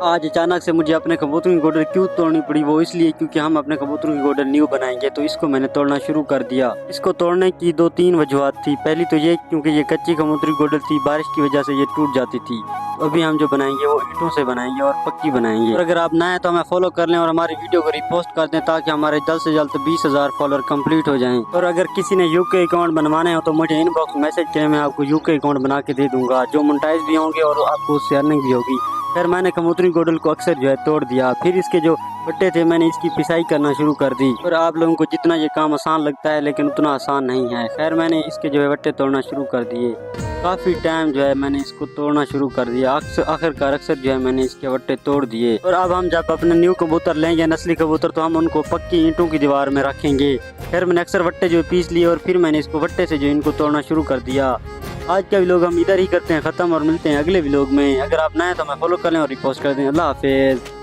आज अचानक से मुझे अपने कबूतरों की गोडल क्यों तोड़नी पड़ी, वो इसलिए क्योंकि हम अपने कबूतरों की गोडल न्यू बनाएंगे, तो इसको मैंने तोड़ना शुरू कर दिया। इसको तोड़ने की 2-3 वजूहत थी। पहली तो ये क्योंकि ये कच्ची कबूतरी गोडल थी, बारिश की वजह से ये टूट जाती थी। तो अभी हम जो बनाएंगे वो ईंटों से बनाएंगे और पक्की बनाएंगे। और अगर आप नए हैं तो हमें फॉलो कर लें और हमारी वीडियो को रिपोस्ट कर दें ताकि हमारे जल्द से जल्द 20,000 फॉलोअर कंप्लीट हो जाएं। और अगर किसी ने यूके अकाउंट बनवाने हो तो मुझे इनबॉक्स मैसेज करें, मैं आपको यूके अकाउंट बना के दे दूंगा, जो मोनेटाइज भी होंगे और आपको उससे अर्निंग भी होगी। फिर मैंने कबूतरी गोडल को अक्सर जो है तोड़ दिया। फिर इसके जो बट्टे थे मैंने इसकी पिसाई करना शुरू कर दी। और आप लोगों को जितना ये काम आसान लगता है लेकिन उतना आसान नहीं है। खैर मैंने इसके जो है बट्टे तोड़ना शुरू कर दिए। काफ़ी टाइम जो है मैंने इसको तोड़ना शुरू कर दिया। आखिरकार अक्सर जो है मैंने इसके बट्टे तोड़ दिए। और अब हम जब अपने न्यू कबूतर लेंगे, नस्ली कबूतर, तो हम उनको पक्की ईंटों की दीवार में रखेंगे। फिर मैंने अक्सर बट्टे जो पीस लिए और फिर मैंने इसको बट्टे से जो इनको तोड़ना शुरू कर दिया। आज का व्लॉग हम इधर ही करते हैं ख़त्म और मिलते हैं अगले व्लॉग में। अगर आप नए हैं तो हमें फॉलो कर लें और रिपोस्ट कर दें। अल्लाह हाफिज़।